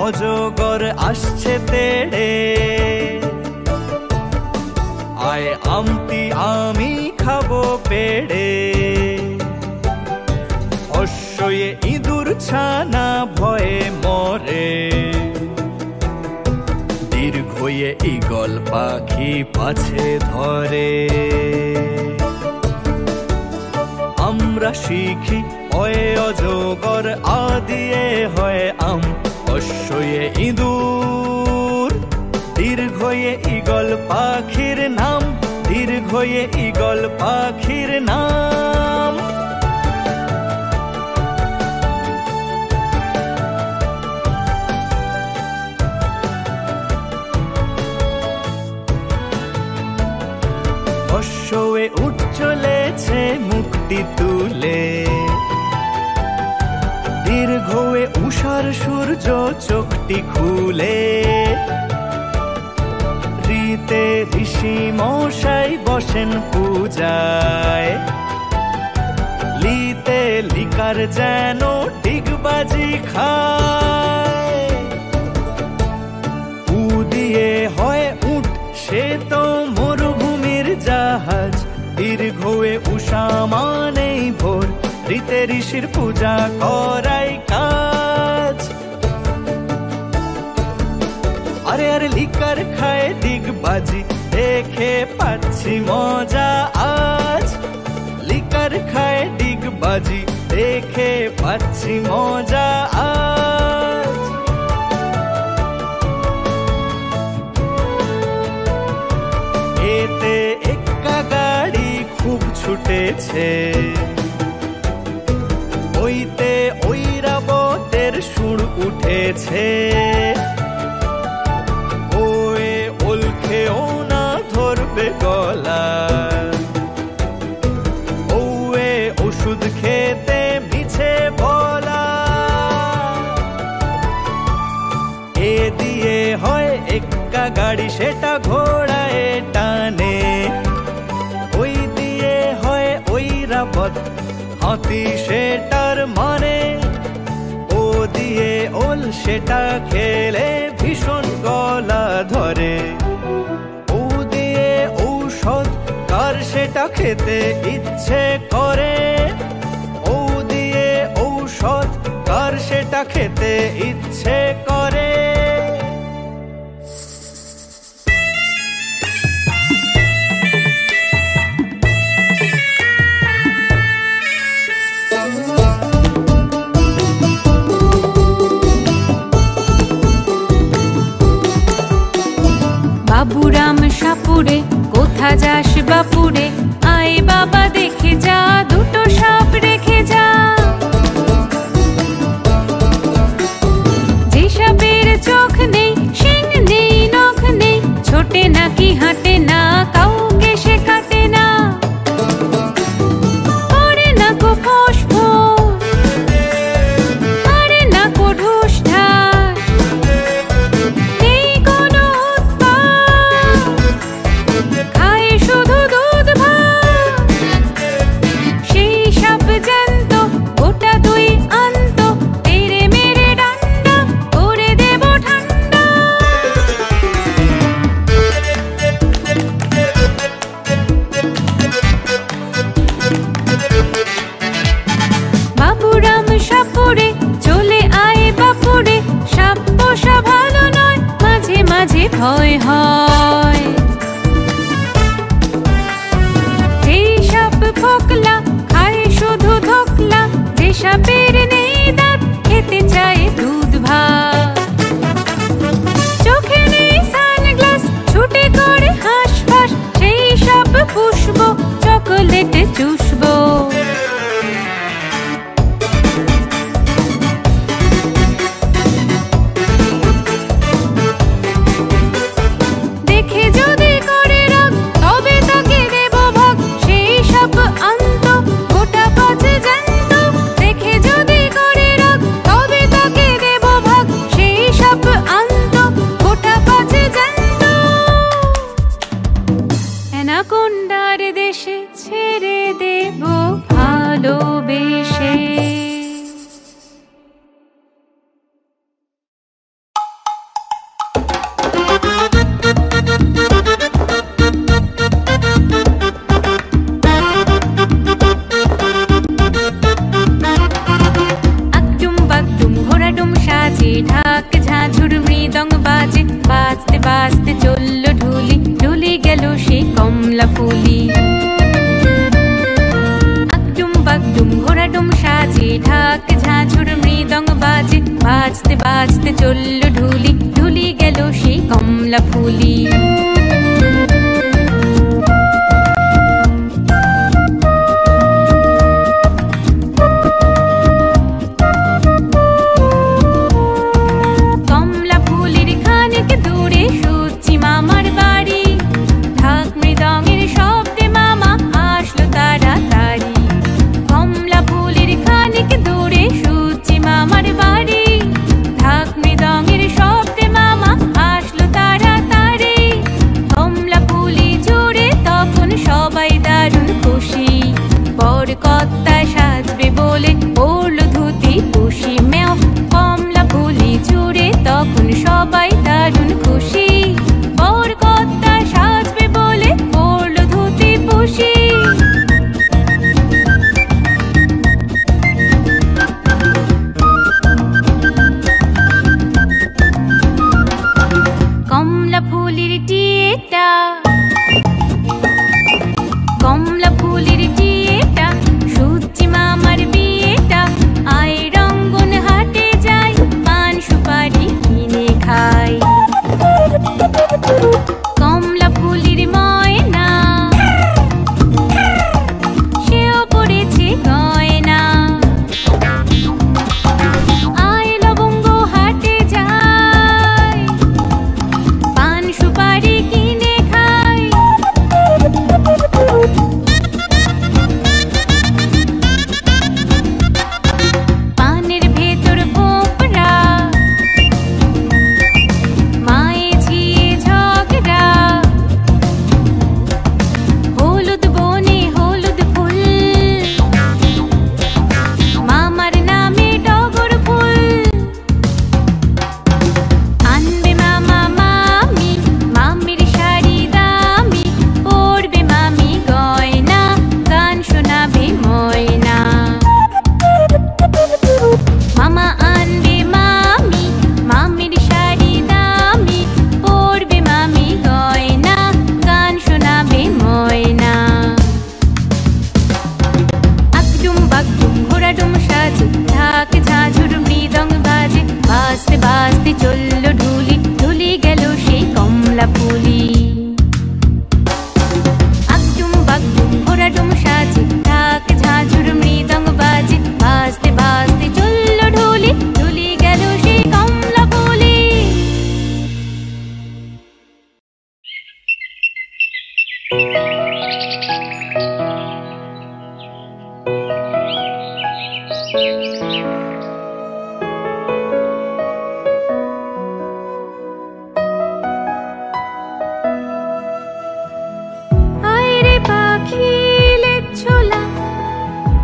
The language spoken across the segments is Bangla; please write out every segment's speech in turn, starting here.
অজগর আসছে তেড়ে, আয় আমটি আমি খাবো পেড়ে। অশ্বয়ে ইঁদুর ছানা ভয়ে মরে, দীর্ঘয়ে ঈগল পাখি পাছে ধরে। আমরা শিখি অয়ে অজগর, আদিয়ে হয় আম, অশ্বয়ে ইঁদুর, দীর্ঘয়ে ঈগল পাখির নাম, দীর্ঘয়ে ঈগল পাখির নাম। অশ্বয়ে উঠ চলেছে মুক্তি তুলে, দীর্ঘয়ে উষার সূর্য চোখটি খুলে। ঋতে ঋষি মশাই বসেন পূজায়, লিতে লিকার যেন ডিগবাজি খায়। উ দিয়ে হয় উঠ, সে তো মরুভূমির জাহাজ, দীর্ঘয়ে উষা মানেই ভোর, ঋতে ঋষির পূজা করাই কাজ। আরে আরে লিকার খায় ডিগবাজি, দেখে পাচ্ছি মজা আজ। লিকার খায় ডিগবাজি, দেখে পাচ্ছি মজা আজ। এতে এক্কা গাড়ি খুব ছুটেছে, ওইতে ঐরাবতের সুর উঠেছে। ওয়ে ওল খেও না ধরবে গলা, ওয়ে ওষুধ খেতে মিছে বলা। এ দিয়ে হয় এক্কা গাড়ি, সেটা ঘোড়ায় টানে। ওই দিয়ে হয় ঐরাবত, হাতি সেটার মানে। ও দিয়ে ওল, সেটা খেলে ভীষণ গলা ধরে। ও দিয়ে ঔষধ, কার সেটা খেতে ইচ্ছে করে। ও দিয়ে ঔষধ, কার সেটা খেতে ইচ্ছে করে। বাবুরাম সাপুরে, কোথা যাস বাপুরে, আয় বাবা দেখে যা, দুটো সাপ রেখে যা। যে সাপের চোখ নেই, শিং নেই, নখ নেই, ছোটে নাকি হাঁটে না, কাউকে সে কাটে না। করে না কো ফোঁস ফোঁস, আরে না কো ঢুস ঢাস, নেই কোনো উৎপাত, খায় শুধু দুধ ভাত। সেই সাপ জ্যান্ত, গোটা দুই আন্ত, তেড়ে মেরে ডান্ডা করে দেব ঠান্ডা। বাবুরাম সাপুরে, চলে আয় বাপুরে, সাপ পোষা ভালো নয়, মাঝে মাঝে ভয় হয়। যেই সাপ ফোকলা, খায় শুধু ধোকলা, যে সাপের নেই দাঁত, খেতে চায় দুধ ভাত। চোখে নেই সানগ্লাস, ছুটে করে হাঁসফাঁস, সেই সাপ পুষবো, চকোলেটে চুষবো। বাজতে চলল ঢুলি, ঢুলি গেল সেই কমলা ফুলি। আকডুম বাগডুম ঘোড়াডুম সাজে, ঢাক ঝাঁঝুর মৃদঙ্গ বাজে, বাজতে বাজতে চলল ঢুলি, ঢুলি গেল সেই কমলা ফুলি। কর্তা সাজবে বলে পড়ল ধুতি পুষি মেও, কমলা ফুলি জুড়ে তখন সবাই দারুণ খুশি। বর কর্তা সাজবে বলে পড়ল ধুতি পুষি। কমলা ফুলির টিয়েটা, কমলা ফুলির টিয়েটা, সূর্যি মামার বিয়েটা, আয় রঙ্গন হাটে যাই, পান সুপারি কিনে খাই। কমলা ফুলির ময়না, সেও পড়েছে গয়না, আয় লবঙ্গ হাটে যাই, পান সুপারি কিনে খাই। পানের ভেতর ভোপরা, মায়ে ঝিয়ে ঝগড়া, হলুদ বনে হলুদ ফুল, মামার নামে টগর ফুল। আনবে মামা মামি, মামির শাড়ি দামি, পরবে মামি গয়না, গান শোনাবে ময়না। মামা আনবে মামি, মামির শাড়ি দামি, পরবে মামি গয়না, গান শোনাবে ময়না। আকডুম বাগডুম ঘোড়াডুম সাজে, ঢাক ঝাঁঝুর মৃদঙ্গ বাজে, বাজতে বাজতে চলল ঢুলি, ঢুলি গেল সেই কমলা ফুলি। আকডুম বাগডুম ঘোড়াডুম সাজে, ঢাক ঝাঁঝুর মৃদঙ্গ বাজে, বাজতে বাজতে চলল ঢুলি, ঢুলি গেল সেই কমলা ফুলি। আইরে পাখি লেজ ছোলা,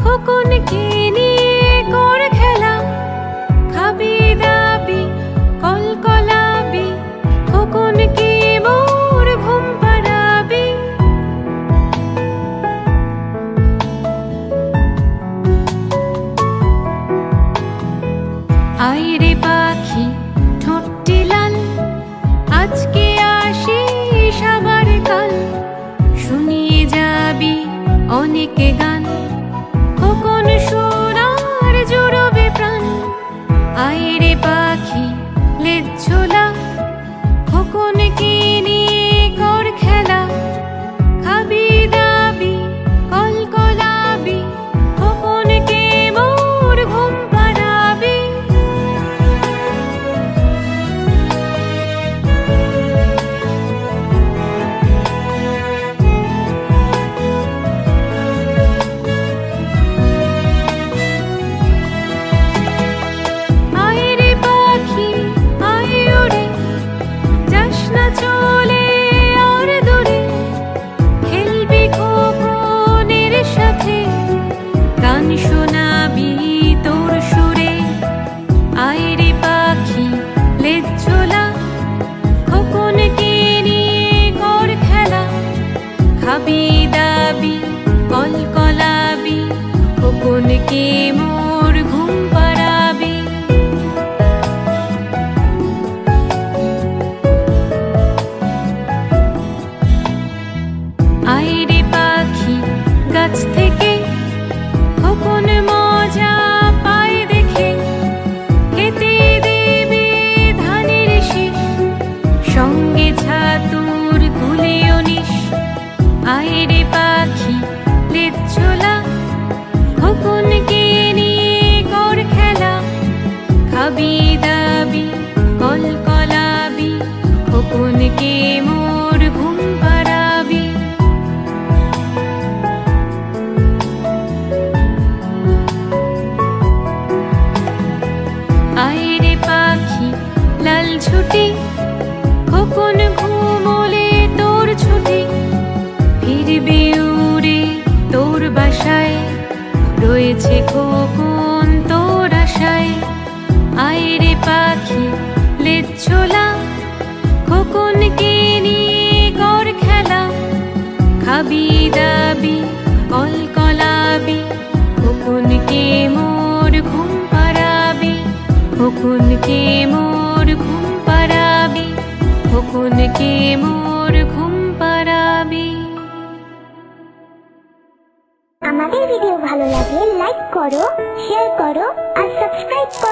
খোকনকে নিয়ে কর খেলা, খাবি দাবি কলকলাবি, খোকনকে মোর ঘুম পাড়াবি। আইরে পাখি ঠোঁটটি লাল, আজকে আসিস আবার কাল, শুনিয়ে যাবি অনেক গান, খোকন সোনার জুড়বে প্রাণ। আইরে পাখি লেজ ছোলা, খোকনকে নিয়ে কর খেলা, খাবি দাবি কলকলাবি, খোকনকে মোর ঘুম পাড়াবি। ছুটি খোকন ঘুমোলে তোর ছুটি ফিরবি উড়ে তোর বাসায় রয়েছে খোকন তোর আশায় আইরে পাখি লেজ ছোলা খোকনকে নিয়ে কর খেলা খাবি দাবি কলকলাবি খোকনকে মোর ঘুম পাড়াবি খোকনকে মোর ঘুম পাড়াবি খোকনকে মোর ঘুম পাড়াবি। আমাদের ভিডিও ভালো লাগলে লাইক করো, শেয়ার করো আর সাবস্ক্রাইব করো।